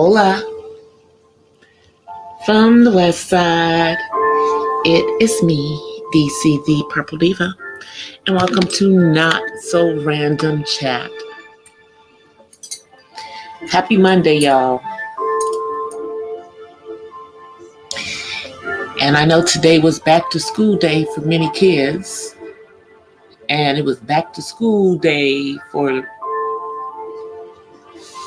Hola, from the west side, it is me, DC the Purple Diva, and welcome to Not So Random Chat. Happy Monday, y'all. And I know today was back to school day for many kids, and it was back to school day for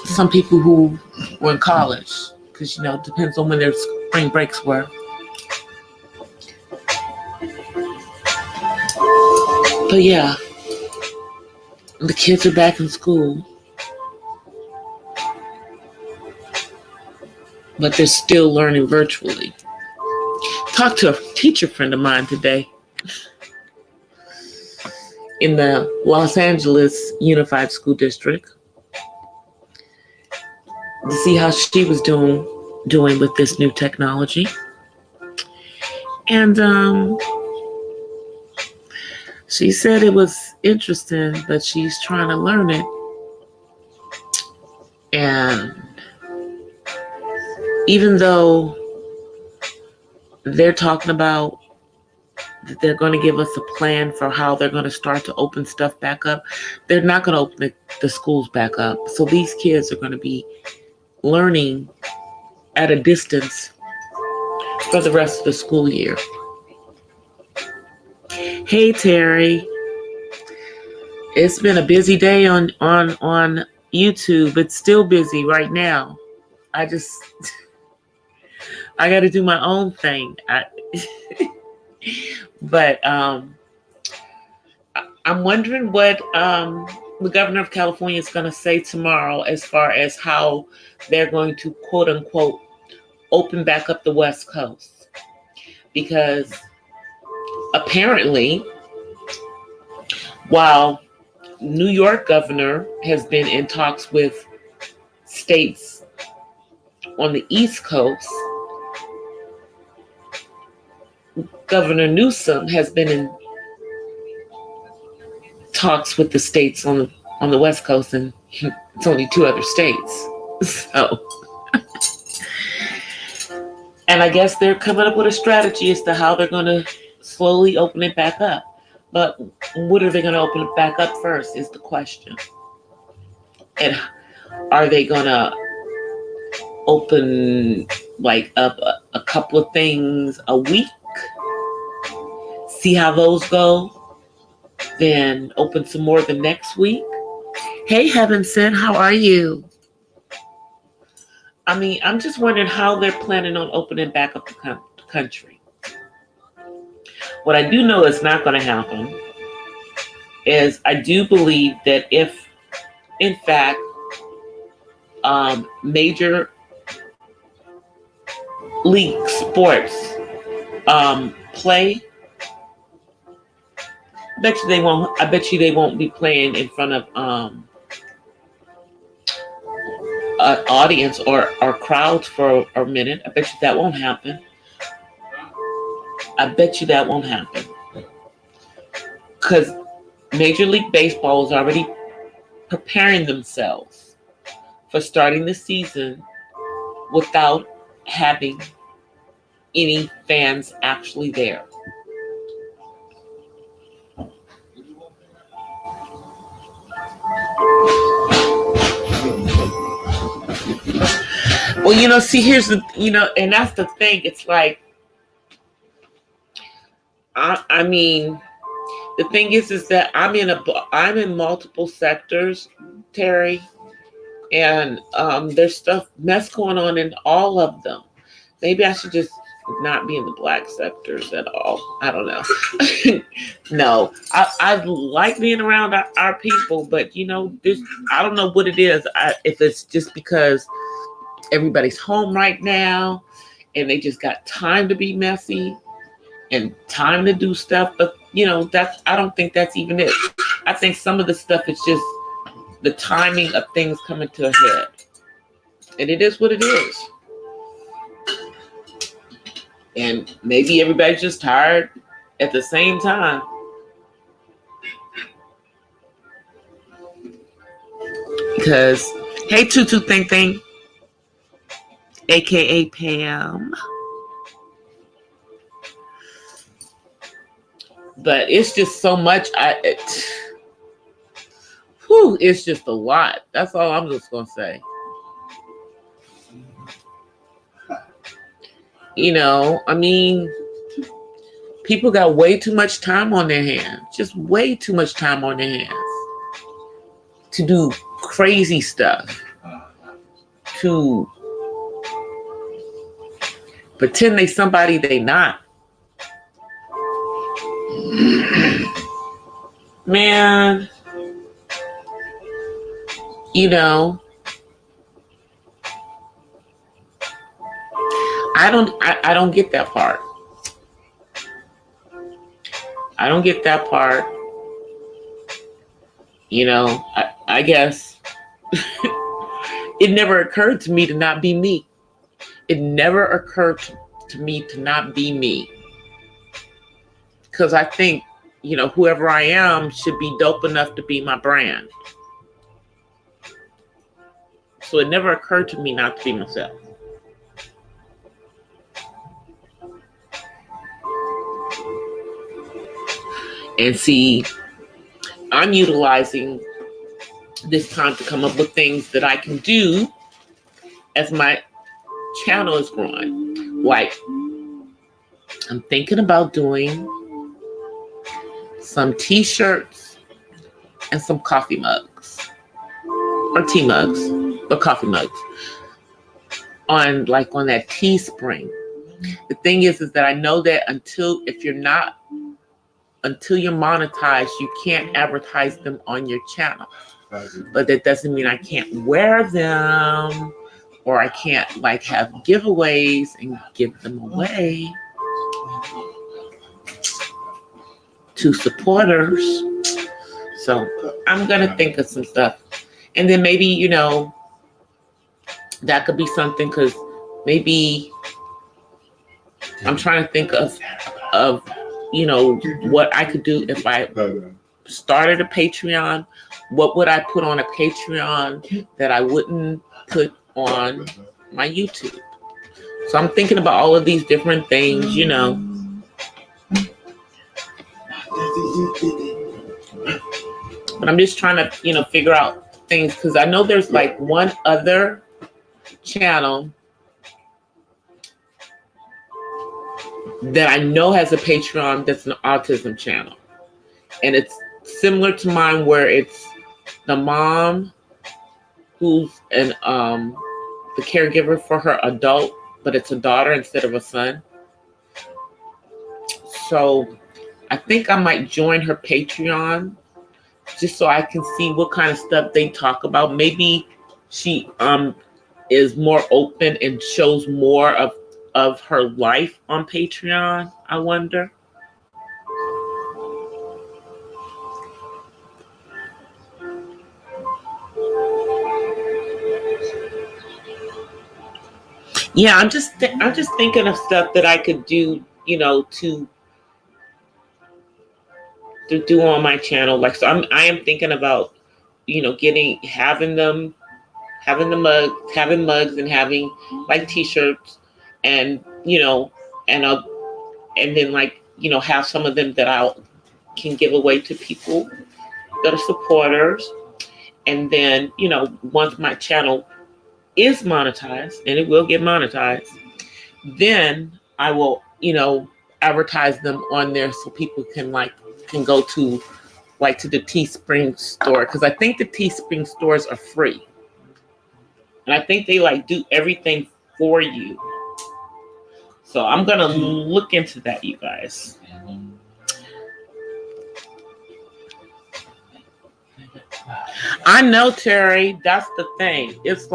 some people who were in college, because, it depends on when their spring breaks were. But yeah, the kids are back in school, but they're still learning virtually. Talked to a teacher friend of mine today in the Los Angeles Unified School District to see how she was doing with this new technology. And she said it was interesting, but she's trying to learn it. And even though they're talking about that they're going to give us a plan for how they're going to start to open stuff back up, they're not going to open the schools back up. So these kids are going to be learning at a distance for the rest of the school year. Hey, Terry. It's been a busy day on YouTube. It's still busy right now. I got to do my own thing. But I'm wondering what the governor of California is going to say tomorrow as far as how they're going to, quote unquote, open back up the West Coast. Because apparently, while New York governor has been in talks with states on the East Coast, Governor Newsom has been in talks with the states on the West Coast, and it's only two other states. So, and I guess they're coming up with a strategy as to how they're going to slowly open it back up. But what are they going to open it back up first is the question. And are they going to open up a couple of things a week? See how those go? Then open some more the next week? Hey, Heaven Sent, how are you? I mean, I'm just wondering how they're planning on opening back up the country. What I do know is not going to happen is I do believe that if, in fact, major league sports play, I bet you they won't be playing in front of an audience or crowds for a minute. I bet you that won't happen. Because Major League Baseball is already preparing themselves for starting the season without having any fans actually there. Well, see, here's the, and that's the thing. It's like, I mean, the thing is that I'm in multiple sectors, Terry, and there's mess going on in all of them. Maybe I should just not be in the black sectors at all. I don't know. No, I like being around our people, but I don't know what it is. If it's just because everybody's home right now and they just got time to be messy and time to do stuff, but I don't think that's even it. I think some of the stuff is just the timing of things coming to a head, and it is what it is. And maybe everybody's just tired at the same time. Because, hey, Tutu Thing Thing. aka Pam. But it's just so much. It's just a lot. That's all I'm just gonna say. I mean, people got way too much time on their hands. Just way too much time on their hands to do crazy stuff. To pretend they somebody they not. Man, I don't get that part. I don't get that part. I guess it never occurred to me to not be me. It never occurred to me to not be me. Because I think, whoever I am should be dope enough to be my brand. So it never occurred to me not to be myself. And see, I'm utilizing this time to come up with things that I can do as my channel is growing. Like, I'm thinking about doing some t-shirts and some coffee mugs. Or tea mugs, but coffee mugs. On that Teespring. The thing is that I know that until you're monetized, you can't advertise them on your channel. But that doesn't mean I can't wear them or I can't have giveaways and give them away to supporters. So I'm going to think of some stuff. And then maybe, that could be something, because maybe I'm trying to think of what I could do if I started a Patreon. What would I put on a Patreon that I wouldn't put on my YouTube? So I'm thinking about all of these different things, But I'm just trying to, figure out things, because I know there's one other channel that I know has a Patreon that's an autism channel. And it's similar to mine, where it's the mom who's the caregiver for her adult, but it's a daughter instead of a son. So I think I might join her Patreon just so I can see what kind of stuff they talk about. Maybe she is more open and shows more of her life on Patreon, I wonder. Yeah, I'm just thinking of stuff that I could do, to do on my channel. So I am thinking about, having mugs and having t-shirts, and and then have some of them that I can give away to people that are supporters. And then, once my channel is monetized, and it will get monetized, then I will, advertise them on there so people can go to to the Teespring store, because I think the Teespring stores are free. And I think they do everything for you. So I'm going to look into that, you guys. I know, Terry, that's the thing. It's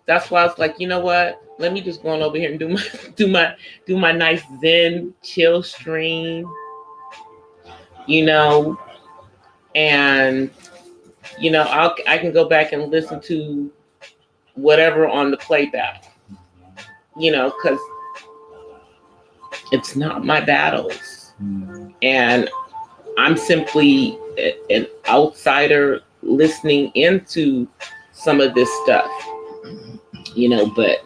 that's why I was you know what? Let me just go on over here and do my nice Zen chill stream. And I can go back and listen to whatever on the playback. Because it's not my battles. And I'm simply an outsider listening into some of this stuff, but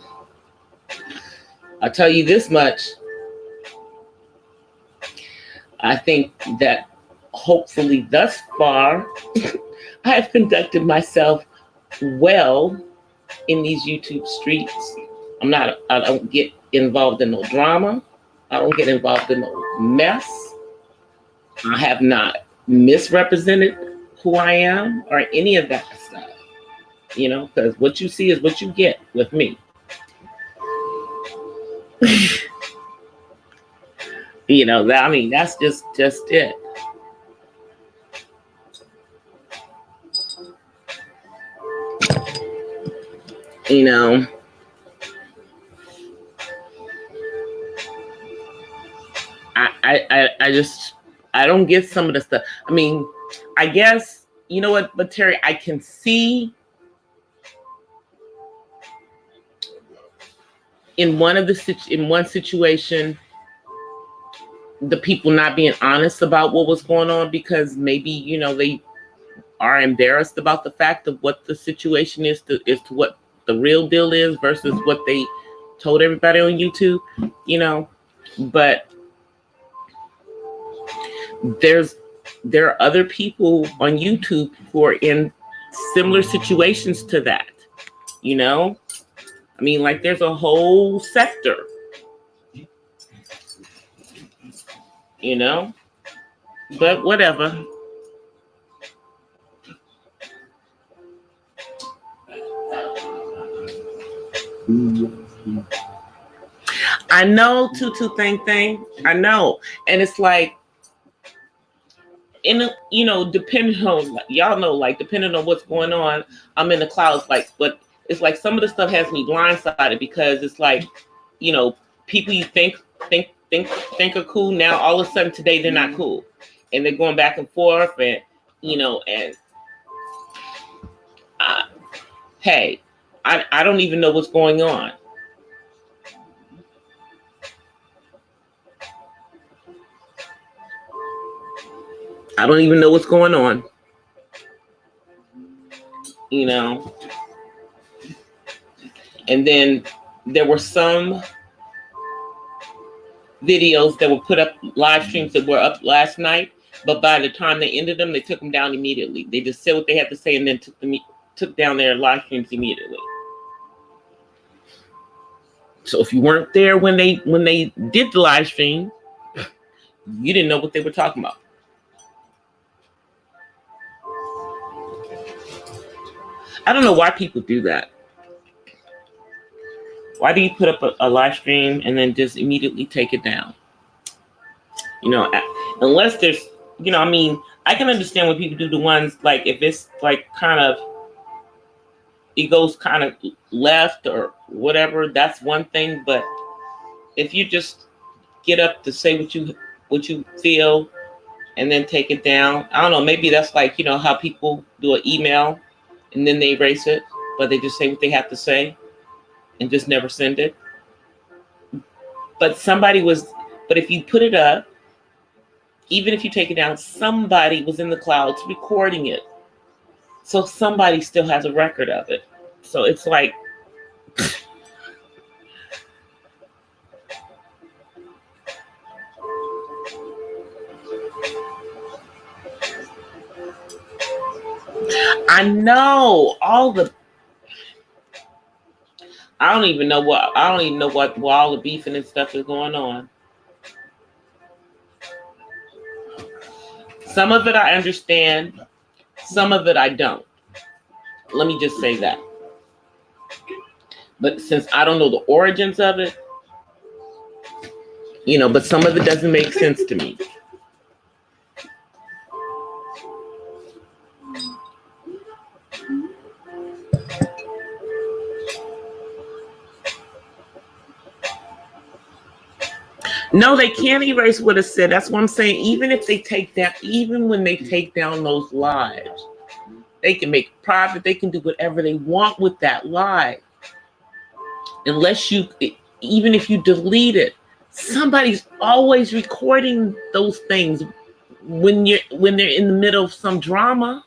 I'll tell you this much. I think that hopefully thus far, I have conducted myself well in these YouTube streets. I don't get involved in no drama. I don't get involved in no mess. I have not misrepresented who I am or any of that stuff, because what you see is what you get with me. That's just it. I don't get some of the stuff. I guess, you know what, but Terry, I can see in one situation, the people not being honest about what was going on because maybe, they are embarrassed about the fact of what the situation is to what the real deal is versus what they told everybody on YouTube, but there are other people on YouTube who are in similar situations to that, like there's a whole sector, but whatever. I know, tutu thing. I know. And it's like, depending on, y'all know, like, depending on what's going on, I'm in the clouds, but it's like some of the stuff has me blindsided because it's like, people you think are cool now, all of a sudden today they're not cool. And they're going back and forth and, hey, I don't even know what's going on. I don't even know what's going on. And then there were some videos that were put up, live streams that were up last night, but by the time they ended them, they took them down immediately. They just said what they had to say and then took down their live streams immediately. So if you weren't there when they did the live stream, you didn't know what they were talking about. I don't know why people do that. Why do you put up a live stream and then just immediately take it down? Unless there's, I can understand when people do the ones, like, if it's like kind of, it goes kind of left or whatever, that's one thing. But if you just get up to say what you feel and then take it down, I don't know, maybe that's like, how people do an email and then they erase it, but they just say what they have to say and just never send it. But if you put it up, even if you take it down, somebody was in the clouds recording it. So somebody still has a record of it. So it's like, I know I don't even know what all the beefing and stuff is going on. Some of it I understand, some of it I don't. Let me just say that. But since I don't know the origins of it, but some of it doesn't make sense to me. No, they can't erase what it said. That's what I'm saying. Even when they take down those lives, they can make private. They can do whatever they want with that live. Even if you delete it, somebody's always recording those things when they're in the middle of some drama.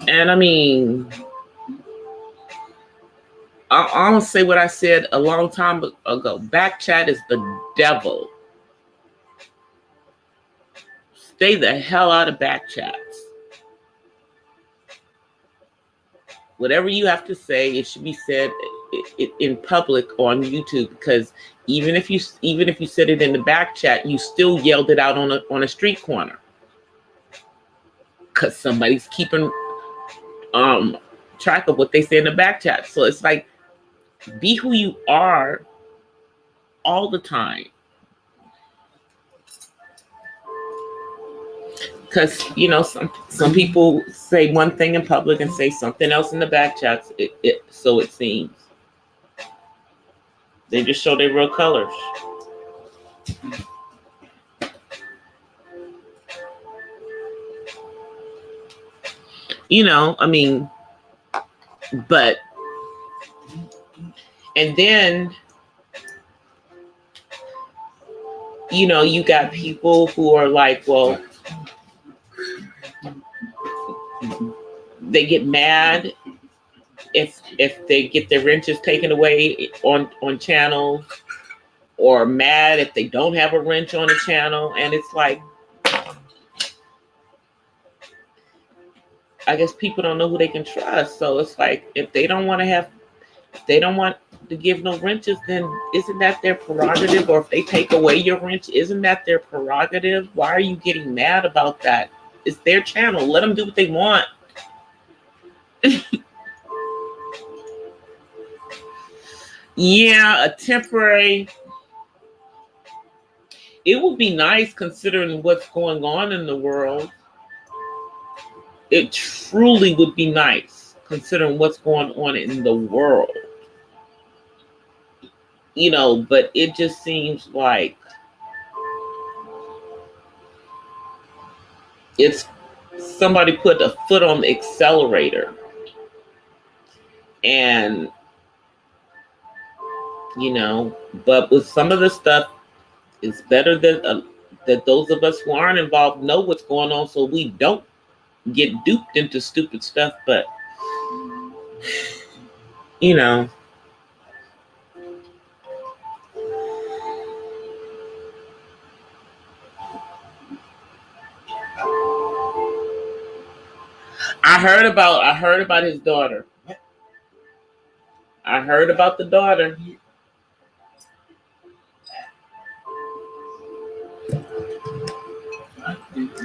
And I mean, I'm gonna say what I said a long time ago. Back chat is the devil. Stay the hell out of back chats. Whatever you have to say, it should be said in public on YouTube, because even if you said it in the back chat, you still yelled it out on a street corner, because somebody's keeping track of what they say in the back chat. So it's like, be who you are all the time. Because, you know, some people say one thing in public and say something else in the back chats. So it seems. They just show their real colors. You know, I mean, but, and then, you know, you got people who are like, well, they get mad if they get their wrenches taken away on channels, or mad if they don't have a wrench on a channel. And it's like, I guess people don't know who they can trust. So it's like, if they don't want to give no wrenches, then isn't that their prerogative? Or if they take away your wrench, isn't that their prerogative? Why are you getting mad about that? It's their channel. Let them do what they want. Yeah, a temporary. It would be nice considering what's going on in the world. It truly would be nice considering what's going on in the world. You know, but it just seems like it's somebody put a foot on the accelerator. And, you know, but with some of the stuff, it's better that those of us who aren't involved know what's going on, so we don't get duped into stupid stuff. But, you know, I heard about his daughter. I heard about the daughter.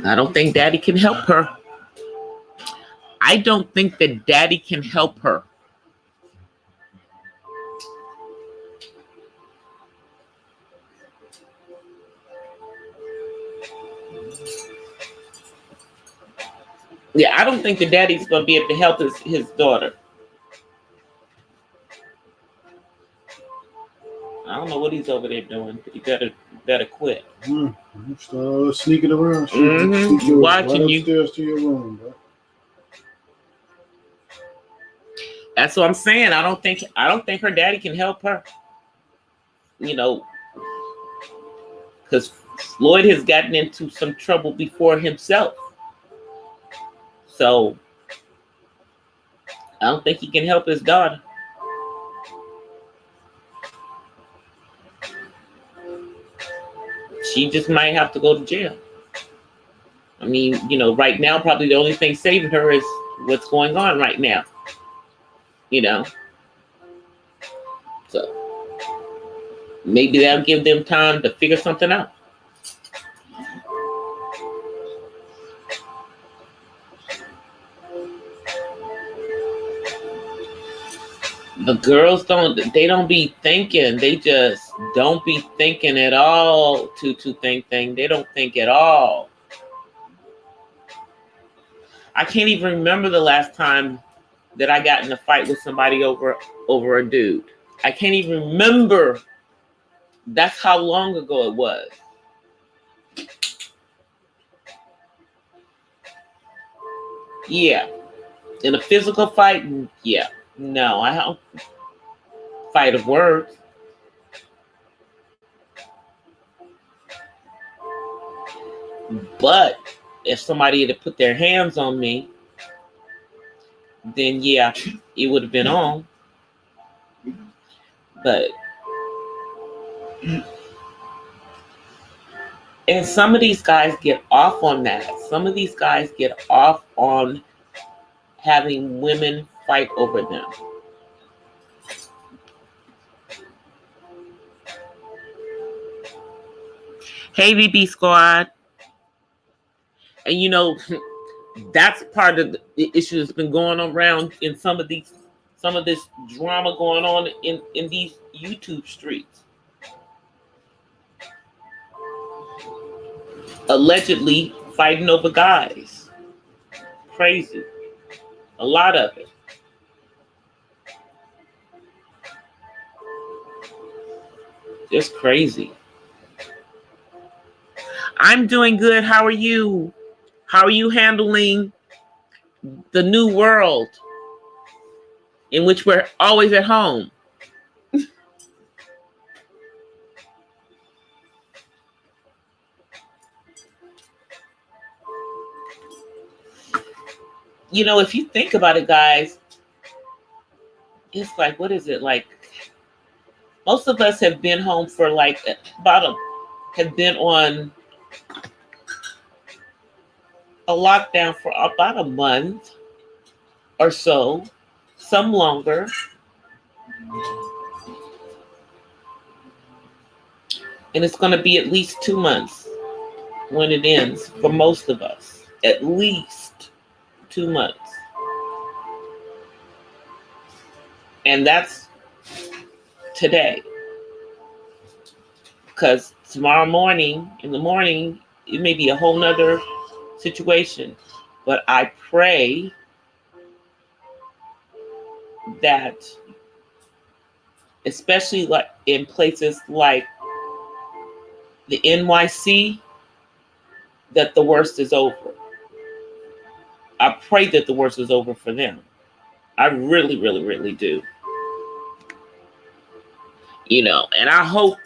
I don't think daddy can help her. I don't think that daddy can help her. Yeah, I don't think the daddy's going to be able to help his daughter. I don't know what he's over there doing, but he better quit. Start sneaking around. Watching right you. Upstairs to your room, bro. That's what I'm saying. I don't think her daddy can help her. You know, because Floyd has gotten into some trouble before himself. So I don't think he can help his daughter. She just might have to go to jail. I mean, you know, right now, probably the only thing saving her is what's going on right now. You know, so maybe that'll give them time to figure something out. The girls don't be thinking. They just don't be thinking at all. To think. They don't think at all. I can't even remember the last time that I got in a fight with somebody over a dude. I can't even remember. That's how long ago it was. Yeah. In a physical fight, yeah. No, I don't fight of words. But if somebody had to put their hands on me, then yeah, it would have been on. But and some of these guys get off on that. Some of these guys get off on having women fight over them. Hey, VB Squad. And you know, that's part of the issue that's been going around in some of this drama going on in these YouTube streets. Allegedly fighting over guys. Crazy. A lot of it. Just crazy. I'm doing good. How are you? How are you handling the new world in which we're always at home? You know, if you think about it, guys, it's like, what is it? Like, most of us have been home for like have been on a lockdown for about a month or so, some longer. And it's going to be at least 2 months when it ends for most of us. At least 2 months. And that's today. Because tomorrow morning, in the morning, it may be a whole nother situation. But I pray that, especially like in places like the NYC, that the worst is over. I pray that the worst is over for them. I really, really, really do. You know, and I hope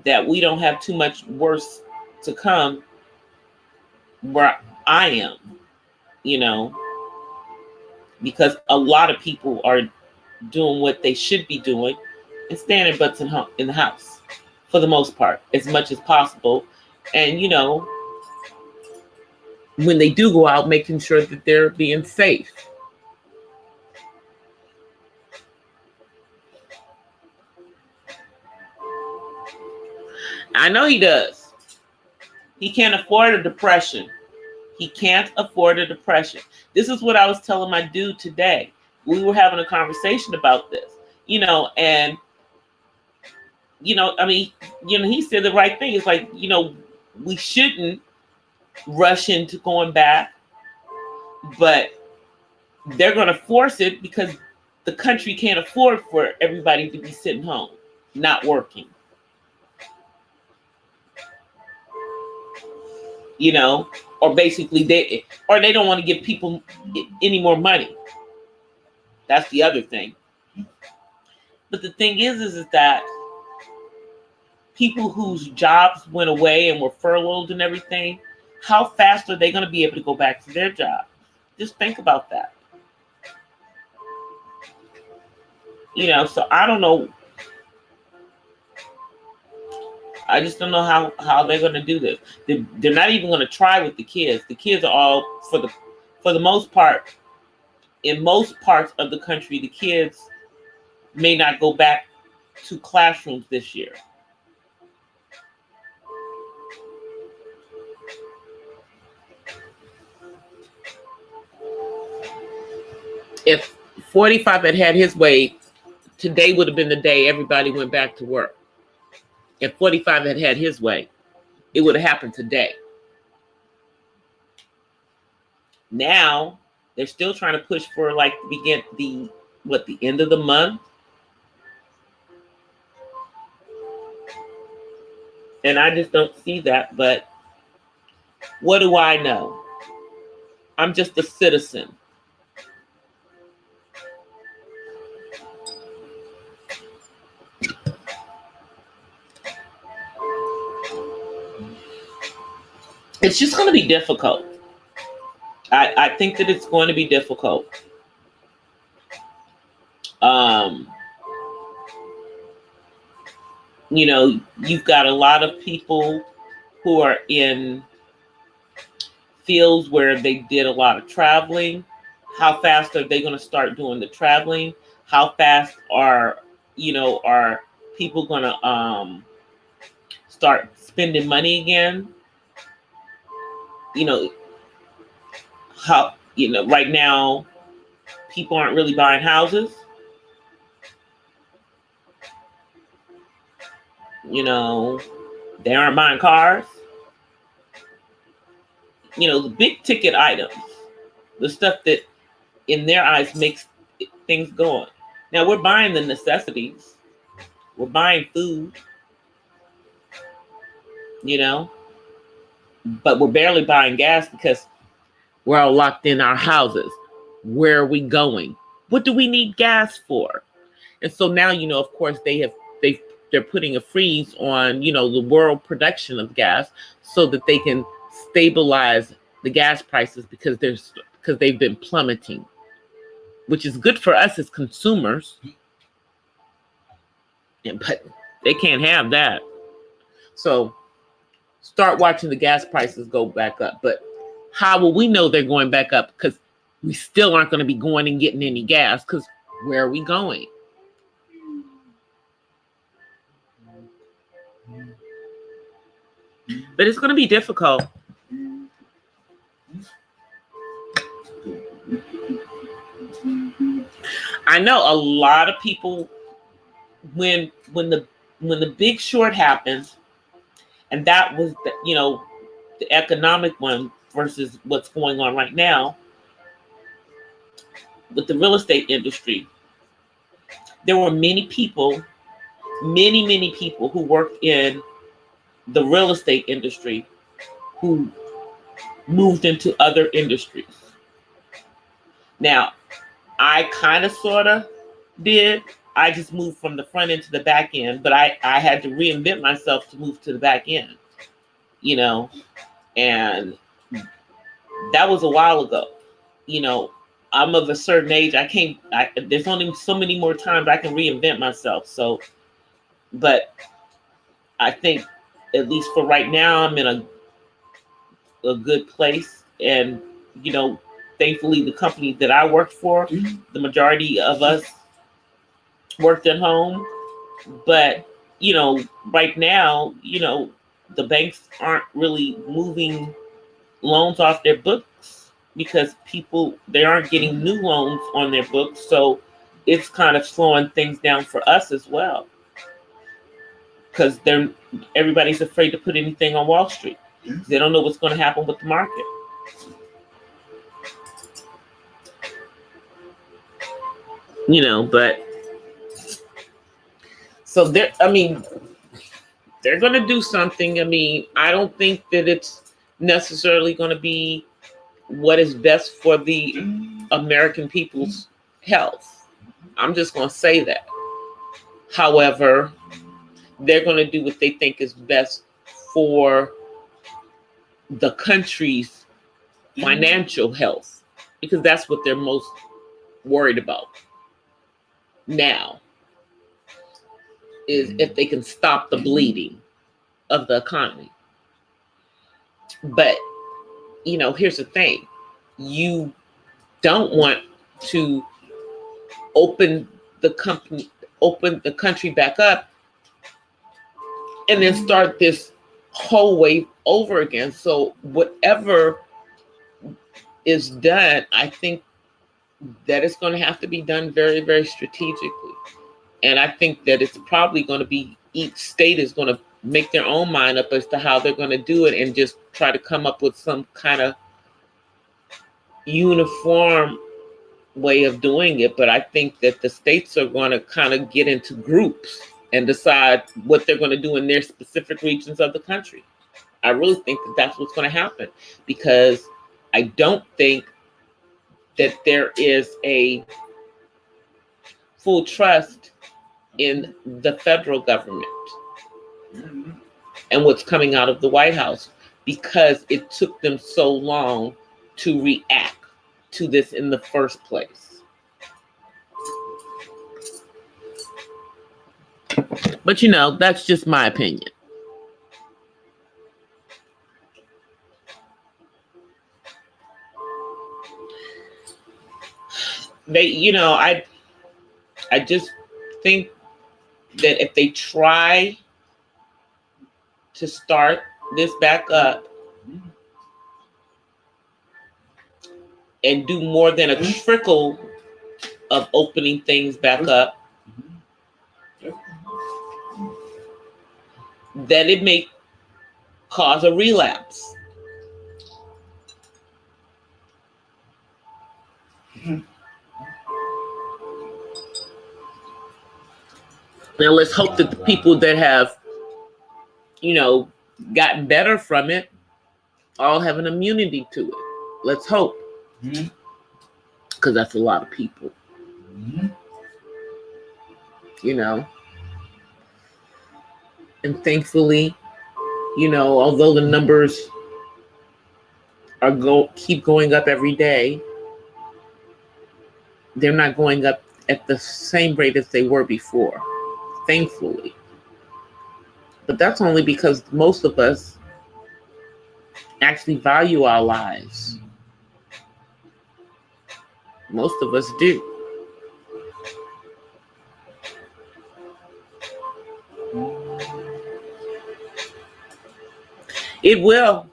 that we don't have too much worse to come where I am, you know, because a lot of people are doing what they should be doing and staying their butts in the house for the most part, as much as possible. And, you know, when they do go out, making sure that they're being safe. I know he does. He can't afford a depression. He can't afford a depression. This is what I was telling my dude today. We were having a conversation about this, you know, and, you know, I mean, you know, he said the right thing. It's like, you know, we shouldn't rush into going back, but they're going to force it because the country can't afford for everybody to be sitting home, not working. You know, or basically they don't want to give people any more money. That's the other thing. But the thing is that people whose jobs went away and were furloughed and everything, how fast are they going to be able to go back to their job? Just think about that. You know, so I don't know. I just don't know how they're going to do this. They're not even going to try with the kids. The kids are all, for the most part, in most parts of the country, the kids may not go back to classrooms this year. If 45 had his way, today would have been the day everybody went back to work. If 45 had his way, it would have happened today. Now they're still trying to push for like the end of the month. And I just don't see that. But what do I know? I'm just a citizen. It's just going to be difficult. I think that it's going to be difficult. Um, you've got a lot of people who are in fields where they did a lot of traveling. How fast are they going to start doing the traveling? How fast are people going to start spending money again? How right now people aren't really buying houses. They aren't buying cars. The big ticket items, the stuff that in their eyes makes things go on. Now we're buying the necessities. We're buying food, but we're barely buying gas because we're all locked in our houses. Where are we going? What do we need gas for? And so now, of course, they're putting a freeze on, the world production of gas so that they can stabilize the gas prices because they've been plummeting, which is good for us as consumers. But they can't have that. So start watching the gas prices go back up. But how will we know they're going back up? Because we still aren't going to be going and getting any gas, because where are we going? But it's going to be difficult. I know a lot of people, when the Big Short happened, and that was the economic one versus what's going on right now with the real estate industry. There were many people who worked in the real estate industry who moved into other industries. Now, I kind of sort of did. I just moved from the front end to the back end, but I had to reinvent myself to move to the back end, and that was a while ago. I'm of a certain age. There's only so many more times I can reinvent myself. So, but I think at least for right now, I'm in a good place. And, thankfully the company that I worked for, the majority of us worked at home. But, right now, the banks aren't really moving loans off their books because they aren't getting new loans on their books. So it's kind of slowing things down for us as well, because everybody's afraid to put anything on Wall Street. They don't know what's going to happen with the market. But so they're going to do something. I don't think that it's necessarily going to be what is best for the American people's health. I'm just going to say that. However, they're going to do what they think is best for the country's financial health, because that's what they're most worried about now, is if they can stop the bleeding of the economy. But, here's the thing. You don't want to open the country back up and then start this whole wave over again. So whatever is done, I think that it's going to have to be done very, very strategically. And I think that it's probably going to be, each state is going to make their own mind up as to how they're going to do it, and just try to come up with some kind of uniform way of doing it. But I think that the states are going to kind of get into groups and decide what they're going to do in their specific regions of the country. I really think that that's what's going to happen, because I don't think that there is a full trust in the federal government and what's coming out of the White House, because it took them so long to react to this in the first place. But that's just my opinion. I just think that if they try to start this back up and do more than a trickle of opening things back up, that it may cause a relapse. Now let's hope that the people that have, gotten better from it all have an immunity to it. Let's hope. Because that's a lot of people. And thankfully, although the numbers keep going up every day, they're not going up at the same rate as they were before, thankfully. But that's only because most of us actually value our lives. Most of us do. It will.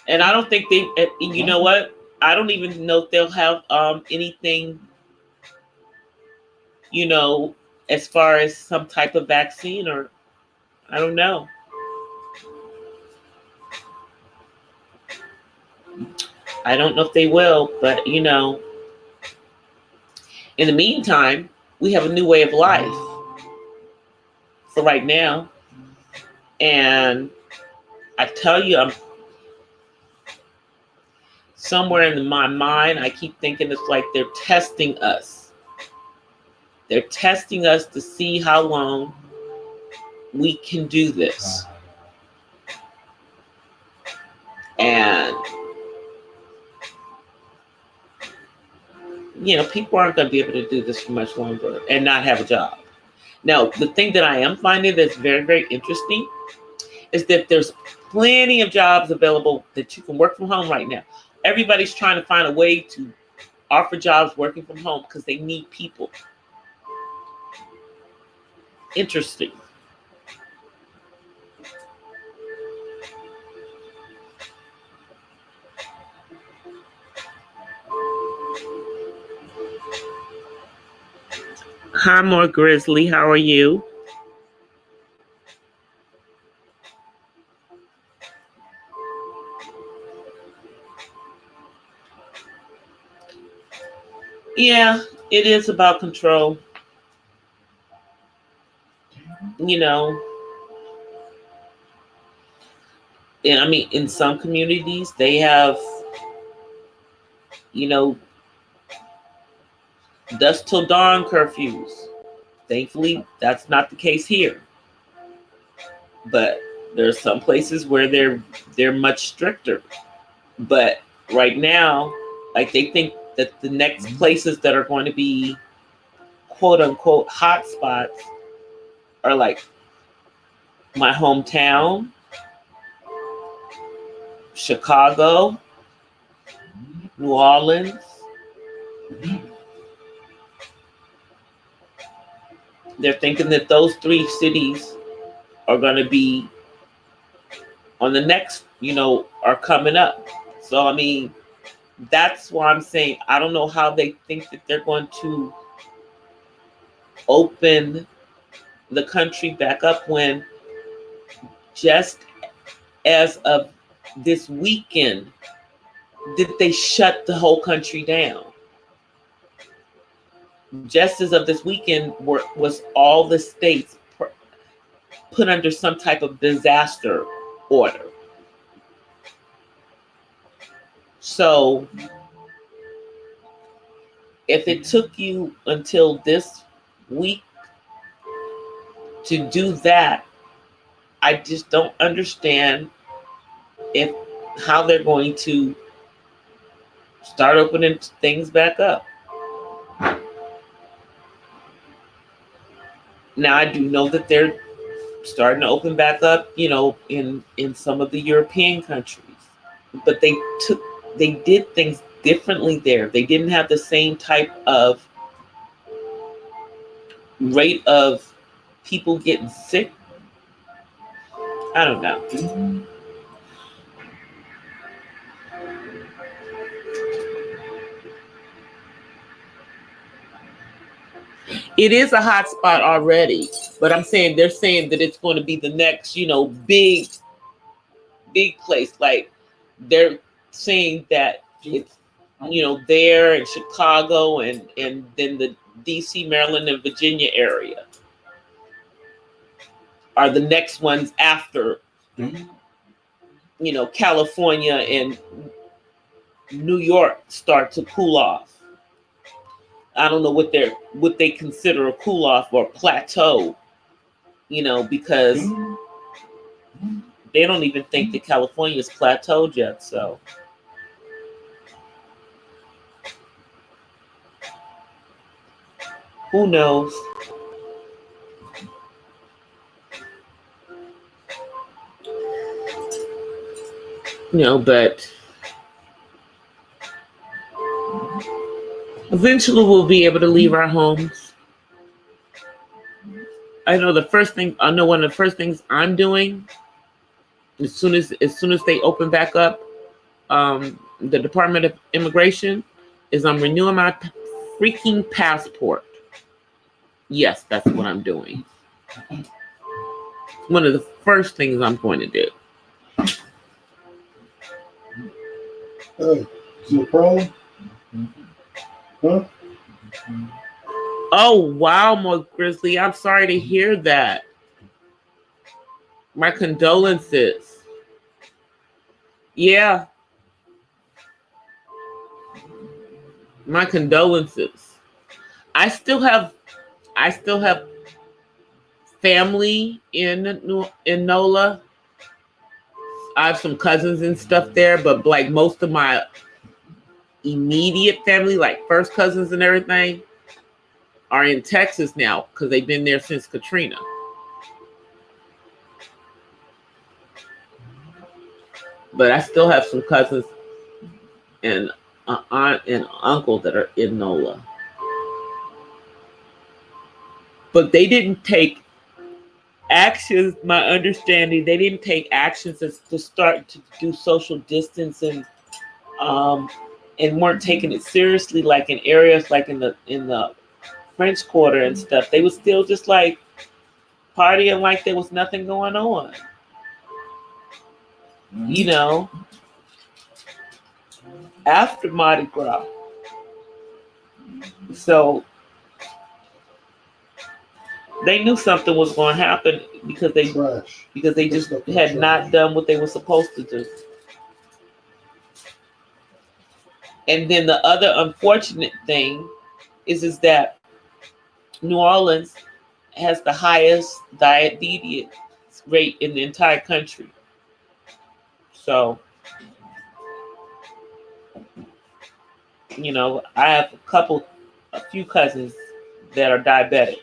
And I don't think you know what? I don't even know if they'll have anything, as far as some type of vaccine, or I don't know. I don't know if they will, but in the meantime, we have a new way of life for right now. And I tell you, I'm somewhere in my mind, I keep thinking it's like they're testing us. They're testing us to see how long we can do this. And, people aren't going to be able to do this for much longer and not have a job. Now, the thing that I am finding that's very, very interesting is that there's plenty of jobs available that you can work from home right now. Everybody's trying to find a way to offer jobs working from home because they need people. Interesting. Hi, more Grizzly. How are you? Yeah, it is about control. And I mean, in some communities, they have, dusk till dawn curfews. Thankfully, that's not the case here. But there's some places where they're much stricter. But right now, like, they think that the next places that are going to be quote unquote hot spots are like my hometown, Chicago, New Orleans. They're thinking that those three cities are going to be on the next, are coming up. So, I mean, that's why I'm saying I don't know how they think that they're going to open the country back up when just as of this weekend did they shut the whole country down. Just as of this weekend was all the states put under some type of disaster order. So if it took you until this week to do that, I just don't understand how they're going to start opening things back up. Now, I do know that they're starting to open back up, in some of the European countries. But they did things differently there. They didn't have the same type of rate of people getting sick. I don't know. It is a hot spot already, but I'm saying they're saying that it's going to be the next, big place. Like they're saying that it's, there in Chicago and then the DC, Maryland, and Virginia area are the next ones after, California and New York start to cool off. I don't know what they consider a cool off or plateau, because they don't even think that California's plateaued yet. So who knows? But eventually we'll be able to leave our homes. I know one of the first things I'm doing as soon as they open back up, the Department of Immigration, is I'm renewing my freaking passport. Yes, that's what I'm doing. One of the first things I'm going to do. Hey, is it a problem? Huh? Oh, wow, Mo Grizzly. I'm sorry to hear that. My condolences. Yeah. My condolences. I still have family in NOLA. I have some cousins and stuff there, but like most of my immediate family, like first cousins and everything, are in Texas now because they've been there since Katrina. But I still have some cousins and aunt and uncle that are in NOLA. But they didn't take actions, my understanding, they didn't take actions to start to do social distancing, and weren't taking it seriously, like in areas like in the French Quarter and stuff. They was still just like partying like there was nothing going on. After Mardi Gras. So they knew something was going to happen because they just had not done what they were supposed to do. And then the other unfortunate thing is that New Orleans has the highest diabetes rate in the entire country. So, I have a few cousins that are diabetic.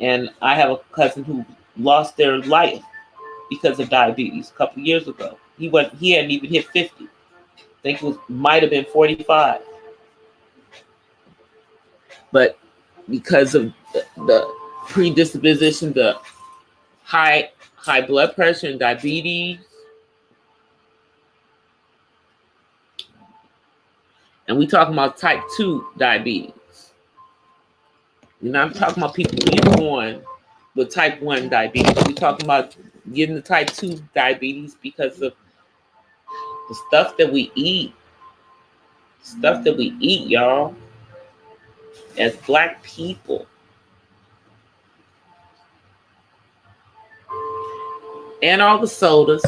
And I have a cousin who lost their life because of diabetes a couple of years ago. He hadn't even hit 50. I think might have been 45. But because of the predisposition to high blood pressure and diabetes, and we talking about type 2 diabetes. I'm talking about people being born with type 1 diabetes. We're talking about getting the type 2 diabetes because of the stuff that we eat. Stuff that we eat, y'all, as Black people. And all the sodas.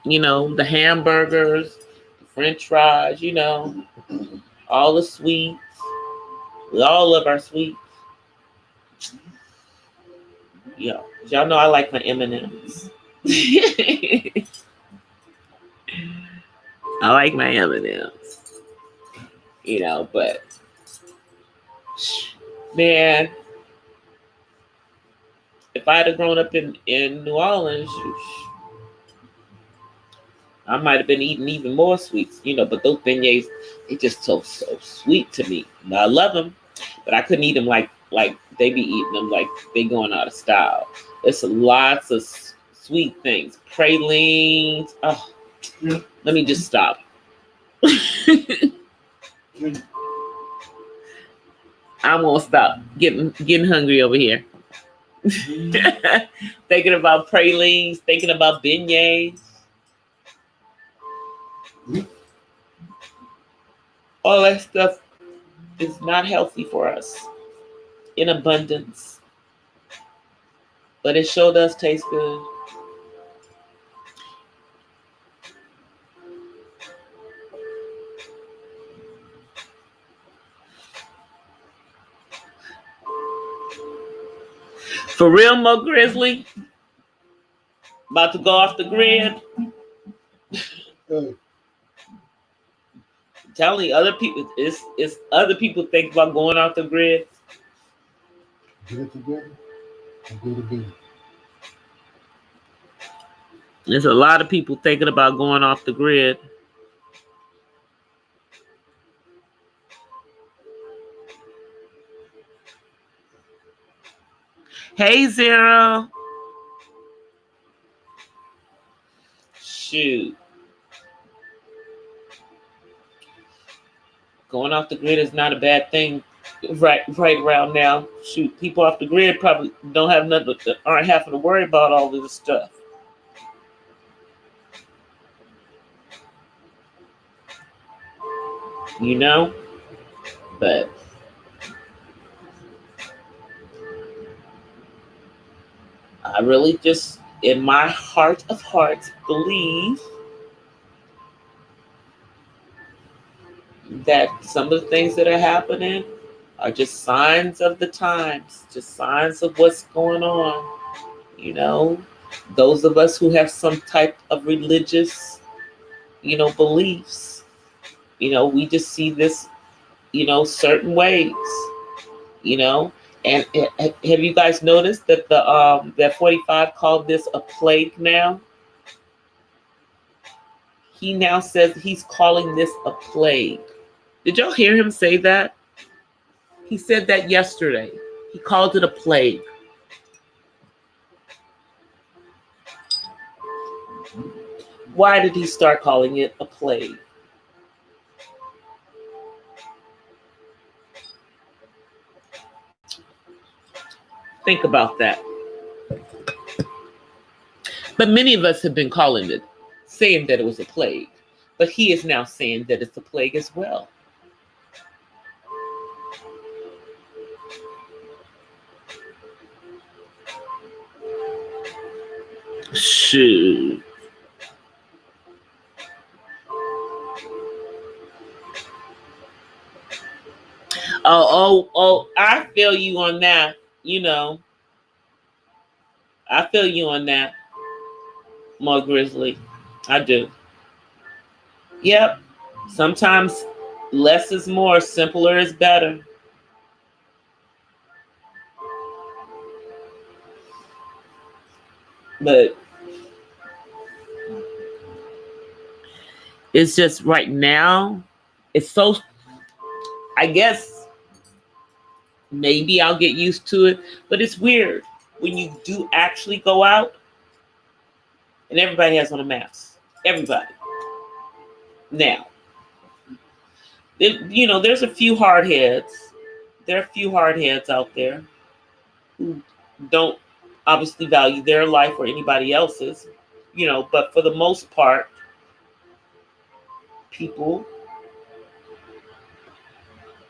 The hamburgers, the French fries, all the sweets. We all love our sweets. Yeah, y'all know I like my M&Ms. I like my M&Ms. But man, If I had grown up in New Orleans, I might have been eating even more sweets, but those beignets, they just so sweet to me. I love them, but I couldn't eat them like they be eating them like they going out of style. There's lots of sweet things, pralines. Oh, Yeah. let me just stop. I won't stop getting hungry over here. Thinking about pralines, thinking about beignets. All that stuff is not healthy for us in abundance, but it sure does taste good. For real, Mo Grizzly, about to go off the grid. Hey. Telling other people, it's other people think about going off the grid. Get it together and go to bed. There's a lot of people thinking about going off the grid. Hey, Zero. Shoot. Going off the grid is not a bad thing right around now. Shoot, people off the grid probably don't have nothing, aren't having to worry about all of this stuff. But I really just, in my heart of hearts, believe that some of the things that are happening are just signs of the times, just signs of what's going on. Those of us who have some type of religious, beliefs, we just see this, certain ways, And have you guys noticed that that 45 called this a plague now? He now says he's calling this a plague. Did y'all hear him say that? He said that yesterday. He called it a plague. Why did he start calling it a plague? Think about that. But many of us have been calling it, saying that it was a plague. But he is now saying that it's a plague as well. Shoot. Oh, I feel you on that. I feel you on that, More Grizzly. I do. Yep. Sometimes less is more, simpler is better. But it's just right now, it's so, I guess maybe I'll get used to it, but it's weird when you do actually go out and everybody has on a mask. Everybody. Now, there's a few hard heads. There are a few hard heads out there who don't obviously value their life or anybody else's, but for the most part, people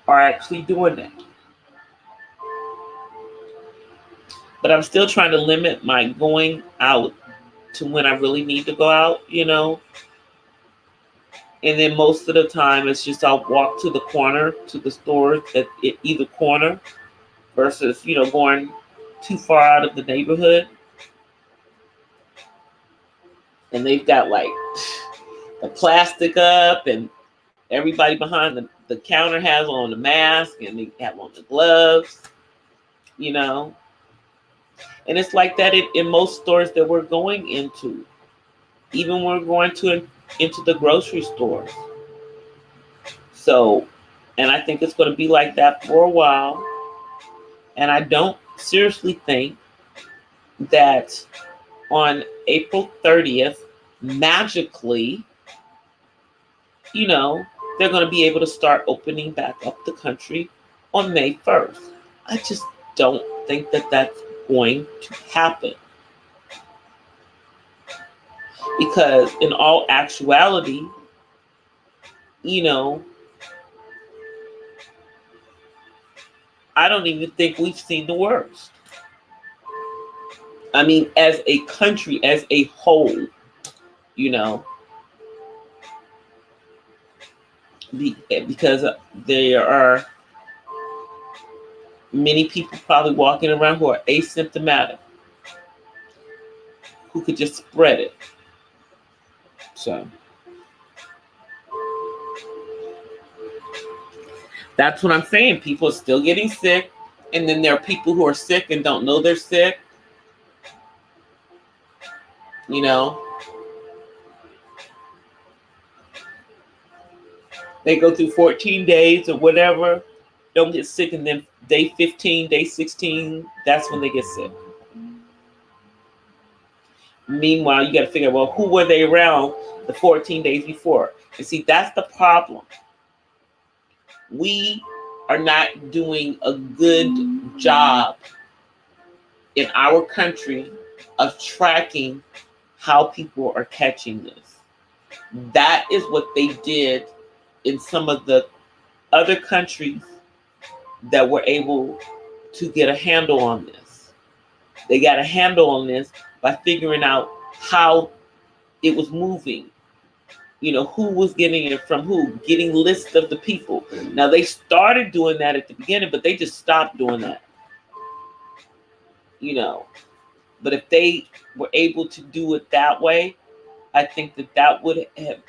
are actually doing that. But I'm still trying to limit my going out to when I really need to go out, And then most of the time, it's just I'll walk to the corner, to the store at either corner versus, going too far out of the neighborhood. And they've got like the plastic up and everybody behind the counter has on the mask and they have on the gloves, And it's like that in most stores that we're going into. Even when we're going into the grocery stores. So, and I think it's going to be like that for a while. And I don't seriously think that on April 30th, magically, they're going to be able to start opening back up the country on May 1st. I just don't think that that's going to happen. Because in all actuality, I don't even think we've seen the worst. I mean, as a country, as a whole, because there are many people probably walking around who are asymptomatic, who could just spread it. So that's what I'm saying. People are still getting sick, and then there are people who are sick and don't know they're sick. They go through 14 days or whatever, don't get sick, and then day 15, day 16, that's when they get sick. Meanwhile, you got to figure out, well, who were they around the 14 days before? And see, that's the problem. We are not doing a good job in our country of tracking how people are catching this. That is what they did in some of the other countries that were able to get a handle on this. They got a handle on this by figuring out how it was moving. Who was getting it from who, getting lists of the people. Now, they started doing that at the beginning, but they just stopped doing that. But if they were able to do it that way, I think that would have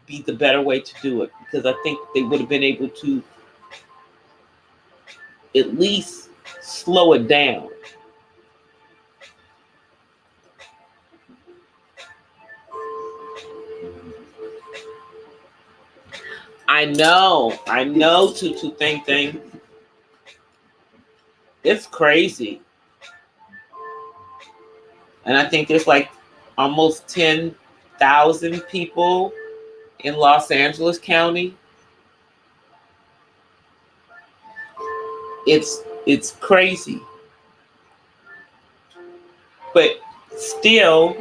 be the better way to do it, because I think they would have been able to at least slow it down. I know, to think. It's crazy. And I think there's like almost 10,000 people in Los Angeles County. It's crazy. But still,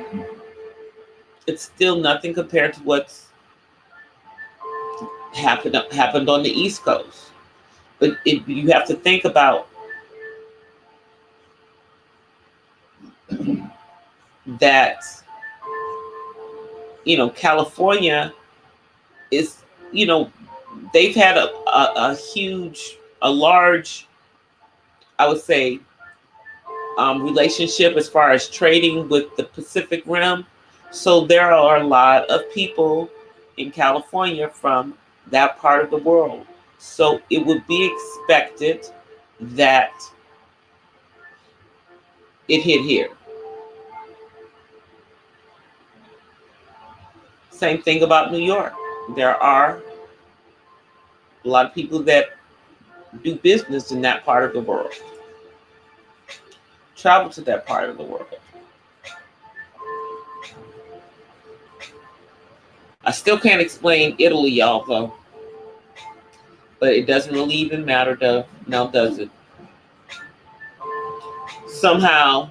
it's still nothing compared to what's happened on the East Coast. But you have to think about that, California is, they've had a large, I would say, relationship as far as trading with the Pacific Rim. So there are a lot of people in California from that part of the world. So it would be expected that it hit here. Same thing about New York. There are a lot of people that do business in that part of the world, travel to that part of the world. I still can't explain Italy, y'all, though. But it doesn't really even matter, though. Now, does it? Somehow,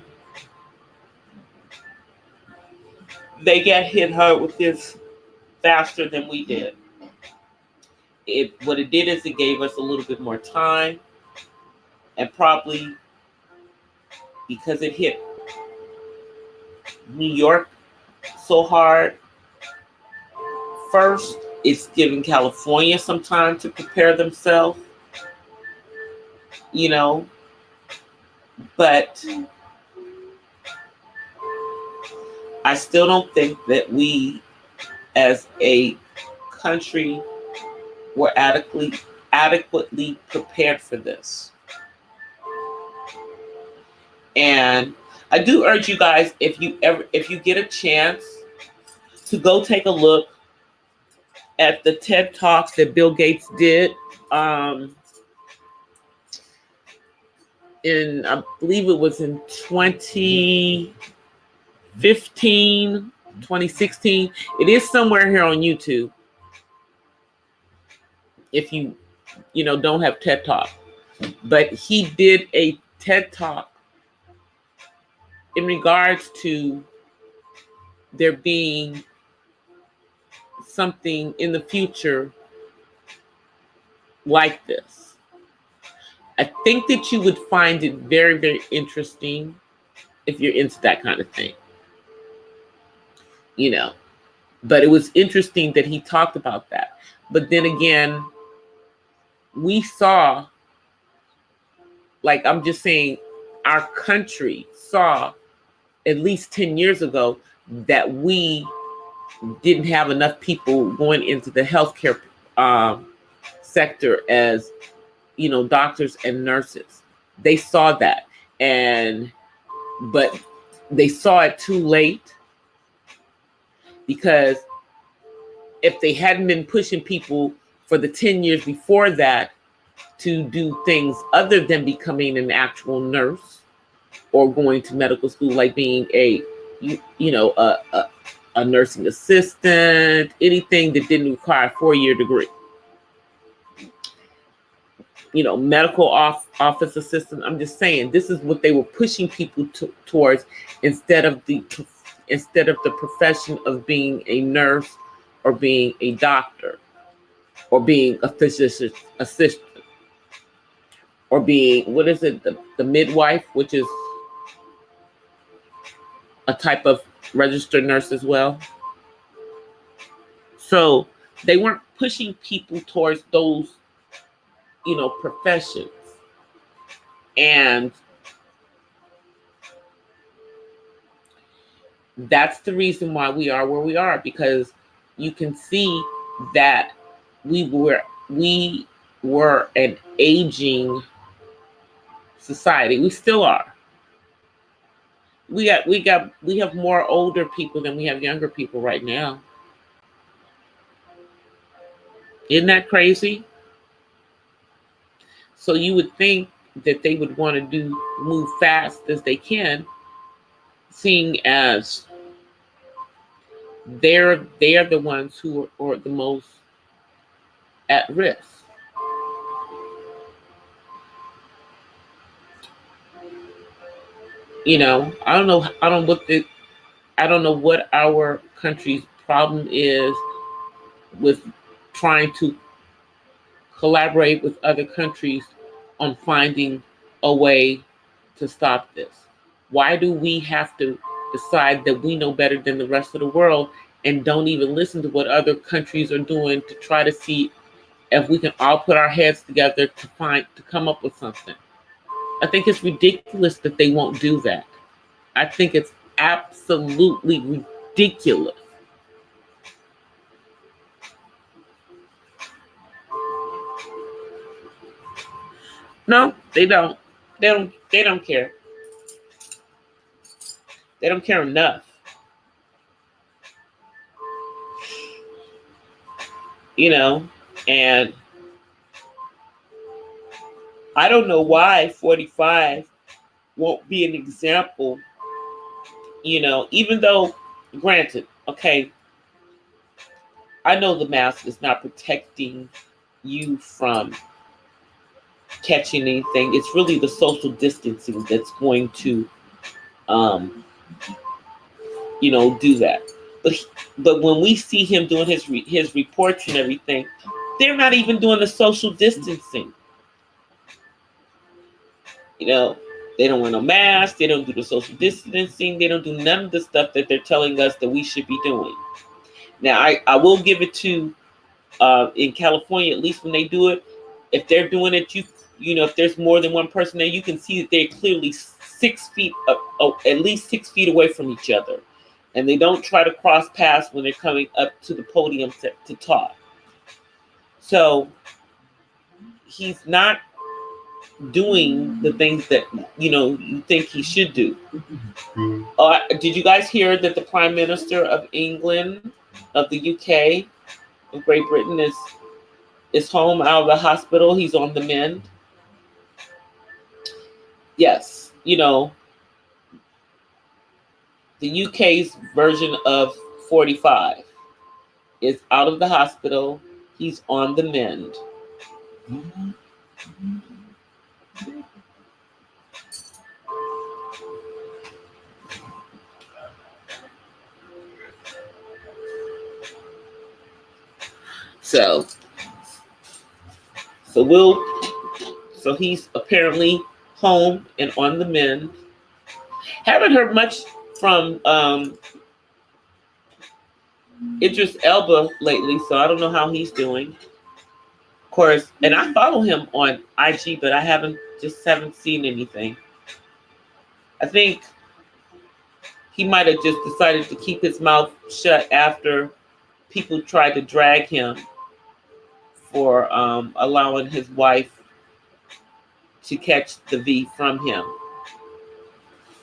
they got hit hard with this faster than we did. What it did is it gave us a little bit more time, and probably because it hit New York so hard first, it's giving California some time to prepare themselves, but I still don't think that we as a country were adequately prepared for this. And I do urge you guys, if you get a chance to go take a look at the TED Talk that Bill Gates did in, I believe it was in 2015, 2016. It is somewhere here on YouTube if you don't have TED Talk. But he did a TED Talk in regards to there being something in the future like this. I think that you would find it very, very interesting if you're into that kind of thing. But it was interesting that he talked about that. But then again, we saw, like I'm just saying, our country saw at least 10 years ago that we didn't have enough people going into the healthcare sector as, doctors and nurses. They saw that, but they saw it too late, because if they hadn't been pushing people for the 10 years before that to do things other than becoming an actual nurse or going to medical school, like being a nursing assistant, anything that didn't require a 4-year degree. Medical office assistant. I'm just saying, this is what they were pushing people towards, instead of the profession of being a nurse or being a doctor or being a physician assistant or being, what is it, the midwife, which is a type of registered nurse as well. So they weren't pushing people towards those, professions. And that's the reason why we are where we are, because you can see that we were an aging society. We still are. We have more older people than we have younger people right now. Isn't that crazy? So you would think that they would want to move fast as they can, seeing as they're the ones who are the most at risk. I don't know what our country's problem is with trying to collaborate with other countries on finding a way to stop this. Why do we have to decide that we know better than the rest of the world and don't even listen to what other countries are doing to try to see if we can all put our heads together to come up with something? I think it's ridiculous that they won't do that. I think it's absolutely ridiculous. No, they don't. They don't care. They don't care enough. And I don't know why 45 won't be an example, even though, granted, okay, I know the mask is not protecting you from catching anything. It's really the social distancing that's going to, do that. But when we see him doing his reports and everything, they're not even doing the social distancing. They don't wear no mask. They don't do the social distancing. They don't do none of the stuff that they're telling us that we should be doing. Now, I will give it to, in California, at least when they do it, if they're doing it, if there's more than one person there, you can see that they're clearly 6 feet, at least 6 feet away from each other. And they don't try to cross paths when they're coming up to the podium to talk. So he's not doing the things that you think he should do. Mm. Did you guys hear that the Prime Minister of England, of the UK, of Great Britain is home out of the hospital? He's on the mend. Yes, the UK's version of 45 is out of the hospital. He's on the mend. So he's apparently home and on the mend. Haven't heard much from Idris Elba lately, so I don't know how he's doing. Of course, and I follow him on IG, but I haven't seen anything. I think he might have just decided to keep his mouth shut after people tried to drag him for allowing his wife to catch the V from him.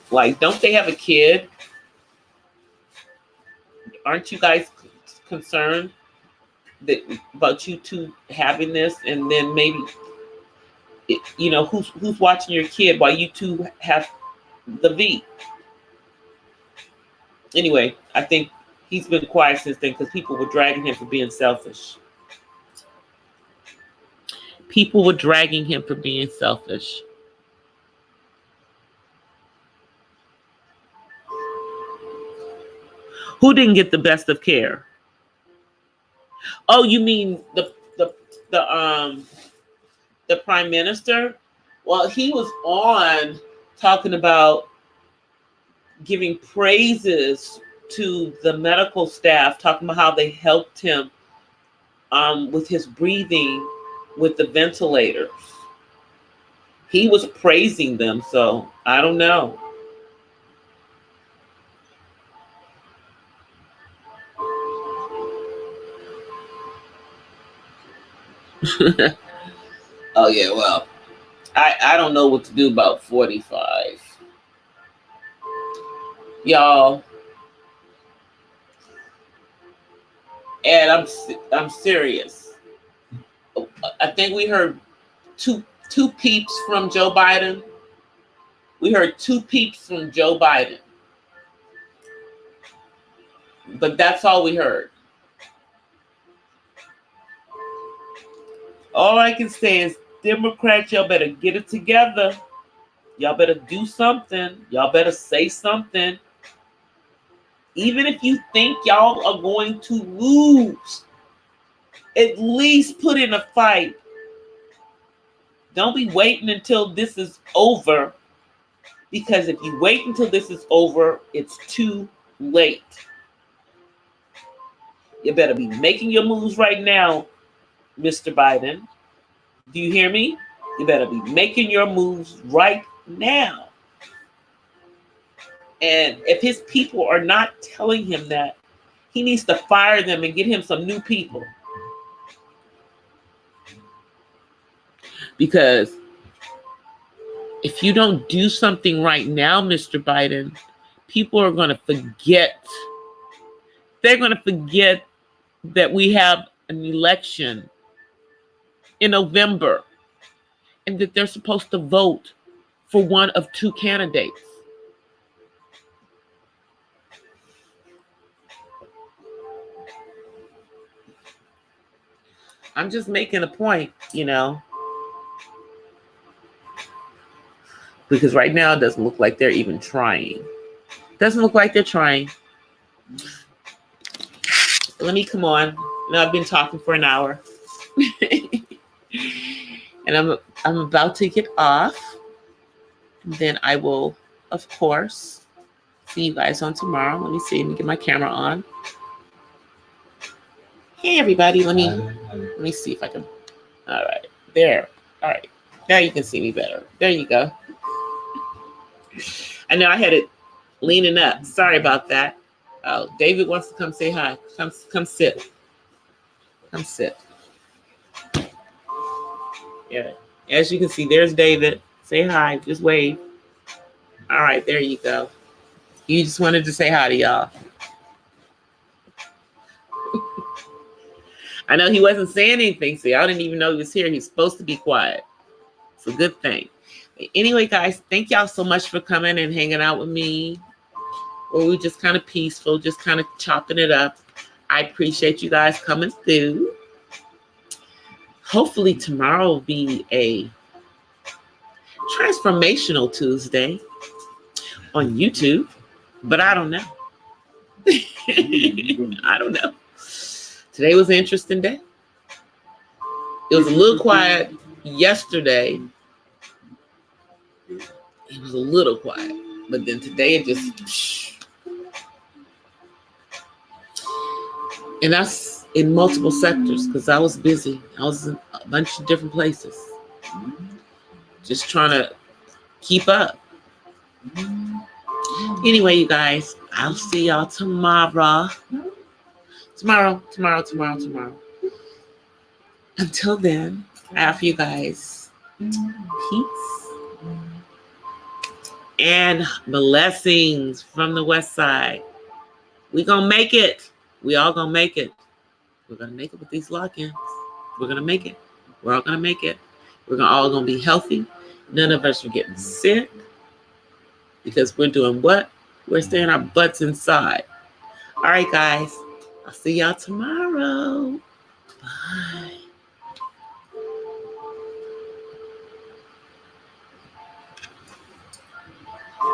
Like, don't they have a kid? Aren't you guys concerned about you two having this, and then maybe who's watching your kid while you two have the V? Anyway, I think he's been quiet since then because people were dragging him for being selfish. People were dragging him for being selfish. Who didn't get the best of care? Oh, you mean the Prime Minister? Well, he was on talking about giving praises to the medical staff, talking about how they helped him with his breathing with the ventilators. He was praising them, so I don't know. Oh yeah, well, I don't know what to do about 45. Y'all, and I'm serious. I think we heard two peeps from Joe Biden. We heard 2 peeps from Joe Biden. But that's all we heard. All I can say is, Democrats, y'all better get it together. Y'all better do something. Y'all better say something. Even if you think y'all are going to lose, at least put in a fight. Don't be waiting until this is over, because if you wait until this is over, it's too late. You better be making your moves right now, Mr. Biden. Do you hear me? You better be making your moves right now. And if his people are not telling him that, he needs to fire them and get him some new people. Because if you don't do something right now, Mr. Biden, people are going to forget. They're going to forget that we have an election in November and that they're supposed to vote for one of 2 candidates. I'm just making a point, because right now it doesn't look like they're even trying. Doesn't look like they're trying. Let me come on. Now I've been talking for an hour. And I'm about to get off. And then I will, of course, see you guys on tomorrow. Let me see. Let me get my camera on. Hey everybody, let me see if I can. All right. There. All right. Now you can see me better. There you go. I know I had it leaning up. Sorry about that. Oh, David wants to come say hi. Come sit. Come sit. Yeah. As you can see, there's David. Say hi. Just wave. All right, there you go. You just wanted to say hi to y'all. I know he wasn't saying anything, so y'all didn't even know he was here. He's supposed to be quiet. It's a good thing. Anyway, guys, thank y'all so much for coming and hanging out with me. Or we just kind of peaceful, just kind of chopping it up. I appreciate you guys coming through. Hopefully tomorrow will be a transformational Tuesday on YouTube, but I don't know. I don't know. Today was an interesting day. It was a little quiet yesterday. It was a little quiet, but then today it just, and that's in multiple sectors because I was busy. I was in a bunch of different places, just trying to keep up. Anyway, you guys, I'll see y'all tomorrow. Tomorrow. Until then, I offer you guys peace and blessings from the West Side. We gonna make it. We all gonna make it. We're gonna make it with these lock-ins. We're gonna make it. We're all gonna make it. We're all gonna be healthy. None of us are getting sick because we're doing what? We're staying our butts inside. All right, guys. I'll see y'all tomorrow. Bye.